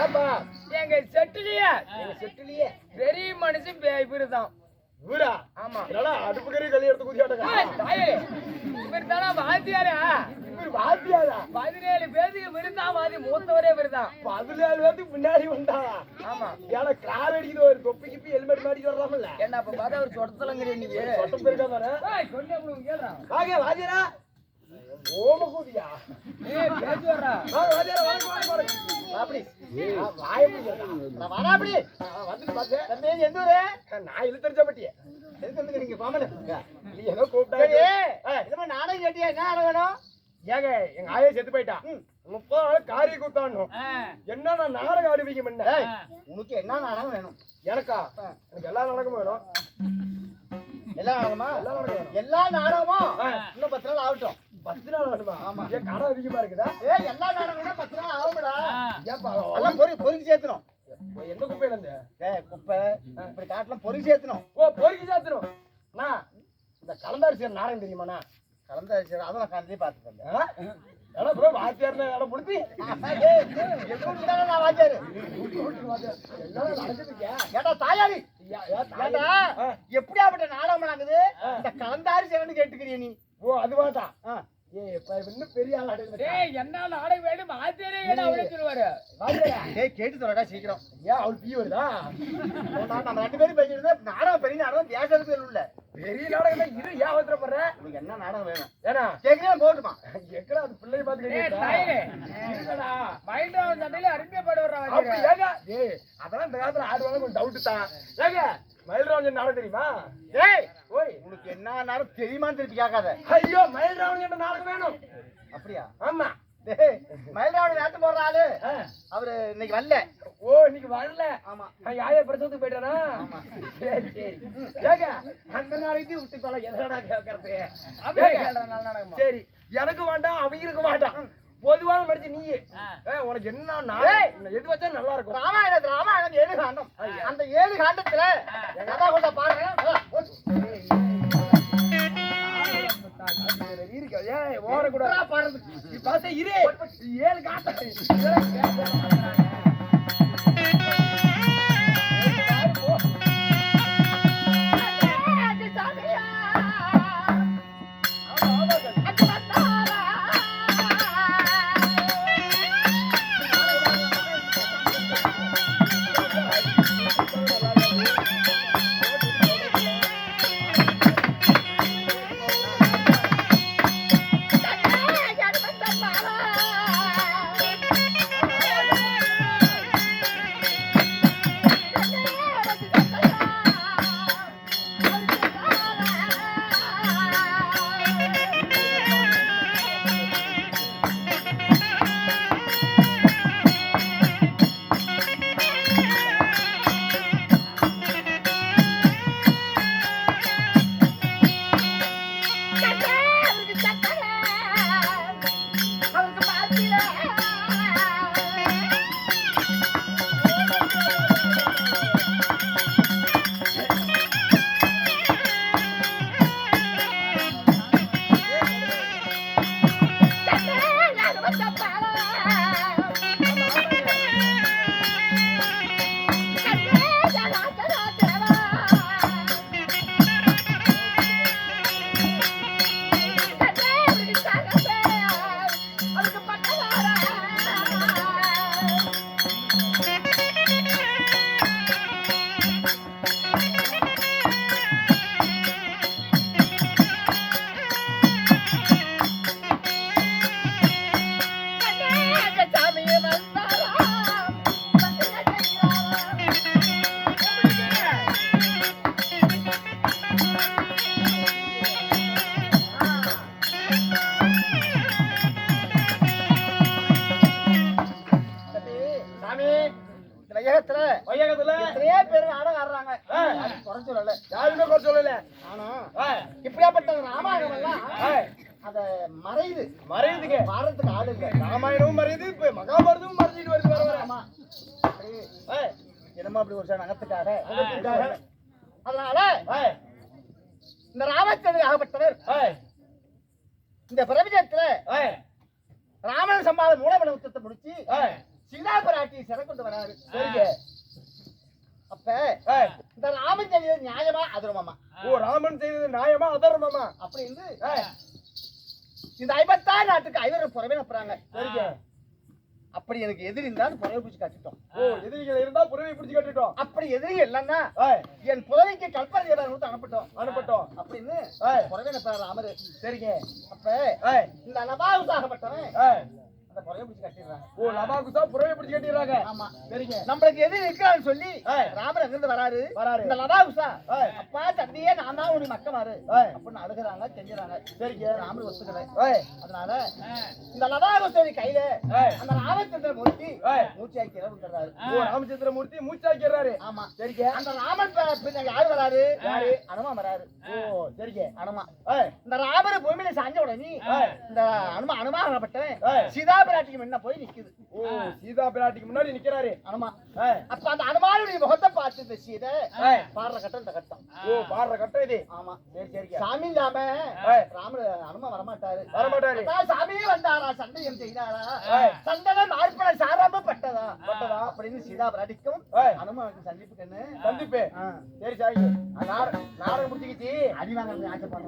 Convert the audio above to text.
ஏப்பா எங்க செட்டிலேயே பெரிய மனுஷன் இவருதான். இவரா? ஆமா. அடுப்பு கறி கல்வி எடுத்து குதியாட்டா? இவர் தானே வாத்தியாரா? இவர் வாத்தியாரா? 17 பேருக்கு விருந்தாவாதி மூத்தவரே இவருதான். 17 பேருக்கு முன்னாடி வந்தாரா? ஆமா. ஏன்னா கார் அடிக்குது, ஒரு தொப்பி கிப்பி ஹெல்மெட் மாட்டிட்டு வரலாம்ல. என்ன அப்ப பார்த்தா ஒரு சொட்டலங்கறி நீங்க சொட்டம் பெருக்கா தானே? கொண்டே உங்களுக்கு கேளுடா. வாங்க வாத்தியாரா. ஓம கூதியா? பேசி வர்றா. வாத்தியாரா வணக்கம். அப்படி வாய முடியல. நான் வரா அப்படி வந்துட்டு பாத்து. தம்பி எந்த ஊரு? நான் இழுத்தறிச்சப்பட்டியே. எதுக்கு வந்து நீங்க பாமல? நீ ஏதோ கூப்பிட்டாரு. இந்த நாடகம் கேட்டியா? என்ன நாடகம் வேணும்? ஏங்க எங்க ஆயா செத்து போயிட்டா. 30 நாள் காரிய கூத்தாடணும். என்ன நான் நாடகம் ஆடுவீங்க முன்ன? உனக்கு என்ன நாடகம் வேணும்? எனக்கா? எனக்கு எல்லா நாடகமும் வேணும். எல்லா நாடகமா? எல்லா நாடகமும் இன்னும் 10 நாள் ஆகட்டும். 10 நாள் வேணுமா? ஆமா. ஏன் கடை அதிகமா இருக்குதா? எல்லா நாடகமும் 10 நாள் ஆகும்டா. ஏப்பா எல்லாம் பொறுக்கி சேர்த்தணும். எந்த குப்பையில இருந்து? குப்பை இப்படி காட்டலாம் பொறுக்கி சேர்த்தணும். ஓ பொறுக்கி சேர்த்தணும். நான் இந்த கலந்தாரிசி நாடகம் தெரியுமாண்ணா? கலந்தாரிசி அதெல்லாம் கலந்தே பார்த்துட்டேன். எடா ப்ரோ வாத்தியார்ல எடா புடிச்சி நான் வாத்தியாரு ஏடா தாயாரி ஏடா எப்படியாப்பட்ட நாடகம் நாங்குது இந்த கலந்தாரி சேவன்னு கேட்டுக்கிறிய நீ? ஓ அது வாட்டா இன்னும் பெரிய ஆள் என்ன நாடகம் வேணும் வாத்தியாரே அவரே சொல்லுவாரு. கேட்டு தரடா சீக்கிரம். ஏன் அவள் பீ வருதா? நம்ம 2 பேரும் பேசிட்டு நாடகம் பெரிய நாடகம் பேசுறதுக்கு இல்ல. பெரிய நாடகம் இரு ஏன் அவசரப்படுற? உனக்கு என்ன நாடகம் வேணும்? ஏன்னா கேக்குறே போட்டுமா எக்கடா அது பிள்ளைய பாத்து கேக்குறா மைண்ட் சண்டையில அருமையா பாடு வர்றாங்க. ஏங்க அதெல்லாம் இந்த காலத்துல ஆடுவாங்க கொஞ்சம் டவுட் தான். ஏங்க மயில்ராவன் நாடகம் தெரியுமா? ஏய் ஓய் உனக்கு என்ன நாடகம் தெரியுமான்னு திருப்பி கேட்காத. ஐயோ மயில்ராவன் என்ற நாடகம் வேணும். அப்படியா? ஆமா. மயில்ராவன் வேட்டு போடுற ஆளு அவரு இன்னைக்கு வரல. ஓ இன்னைக்கு வரல. ஆமா. யாரைய பிரசவத்துக்கு போயிட்டானா? ஆமா. சரி சரி. ஏங்க அந்த நாளைக்கு விட்டு போல எதனா கேட்கறது? அப்படியே கேள்ற நல்ல நாடகம். சரி எனக்கு வேண்டாம் அவங்களுக்கு வேண்டாம். பொதுவான மனுஷன் நீ உனக்கு என்ன நாடகம் எது வச்சா நல்லா இருக்கும்? ராமாயணம் 7 காண்டம். அந்த 7 காண்டத்துல கதா கொண்ட பாருங்க. ஓரக்கூடாது பாடுறது. பார்த்தா இரு 7 காண்டம் வையகத்துல எத்தனையோ பேர் நாடகம் ஆடுறாங்க. குறை சொல்லல, யாருமே குறை சொல்லல. ஆனா இப்படியாப்பட்ட ராமாயணம் எல்லாம் அத மறையுதுங்க, பாடுறதுக்கு ஆளு இல்ல. ராமாயணமும் மறையுது, இப்ப மகாபாரதமும் மறைஞ்சிட்டு வருது. வர வர என்னமோ அப்படி ஒரு சில நகத்துக்காக. அதனால இந்த ராமச்சந்திரன் ஆகப்பட்டவர் இந்த பிரபஞ்சத்துல ராமன் சம்பாத மூலமன உத்தத்தை முடிச்சு சீதா பிராட்டி சிறை கொண்டு வராரு. சரிங்க. அப்ப இந்த ராமன் செய்தது நியாயமா அதர்மமா? ஓ, ராமன் செய்தது நியாயமா அதர்மமா? அப்படின்னு இந்த 56 நாட்டுக்கு 5 புறவே அனுப்புறாங்க. சரிங்க. அப்படி எனக்கு எதிரி இருந்தாலும் புறவை பிடிச்சு காட்டிட்டோம். ஓ, எதிரிகள் இருந்தா புறவை பிடிச்சு கட்டிட்டோம். அப்படி எதிரி இல்லைன்னா என் புறவைக்கு கல்பனை அனுப்பிட்டோம் அனுப்பட்டோம் அப்படின்னு புறவே அனுப்புறாரு ராமரு. சரிங்க. அப்ப இந்த நபாவுசாகப்பட்டவன் அந்த புறவை பிடிச்சு கட்டிடுறாங்க. ஓ, லபாகுசா புறவை பிடிச்சு கட்டிடுறாங்க. ஆமா. சரிங்க. நம்மளுக்கு எதிரி இருக்கிறான்னு சொல்லி ராமர் அங்கிருந்து வராரு. இந்த லபாகுசா அப்பா தந்தையே நான் தான் உனக்கு மக்கமாரு அப்படின்னு அழுகுறாங்க, செஞ்சுறாங்க. சரிங்க. ராமர் ஒத்துக்கல. அதனால இந்த லபாகுசாவி கையில அந்த ராமச்சந்திர மூர்த்தி மூச்சாக்கி விட்டுறாரு. ஓ, ராமச்சந்திர மூர்த்தி மூச்சாக்கிறாரு. ஆமா. சரிங்க. அந்த ராமன் பின்ன யாரு வராரு? யாரு? அனுமான் வராரு. ஓ, சரிங்க. அனுமான் இந்த ராமர் பூமியில சாஞ்ச உடனே இந்த அனுமானப்பட்டவன் சீதா பிராட்டிக்கு முன்ன போய் நிக்குது. ஓ, சீதா பிராட்டிக்கு முன்னாடி நிக்கிறாரு. அனுமான். அப்ப அந்த அனுமானுடைய முகத்தை பார்த்து இந்த சீதை பாடுற கட்டம் இந்த கட்டம். ஓ, பாடுற கட்டம் இது. ஆமா. சரி, சரிங்க. சாமி இல்லாம ராமர் அனுமான் வரமாட்டாரு. வரமாட்டாரு. சாமியே வந்தாரா, சண்டையம் செய்தாரா, சந்தனம் மார்பட சாராம பட்டதா அப்படின்னு சீதா பிராட்டிக்கும் அனுமானுக்கு சந்திப்புக்குன்னு சந்திப்பு. சரி, சரி. நாடகம் முடிச்சுக்கிச்சு. அடி வாங்குறது ஆசைப்படுறான்.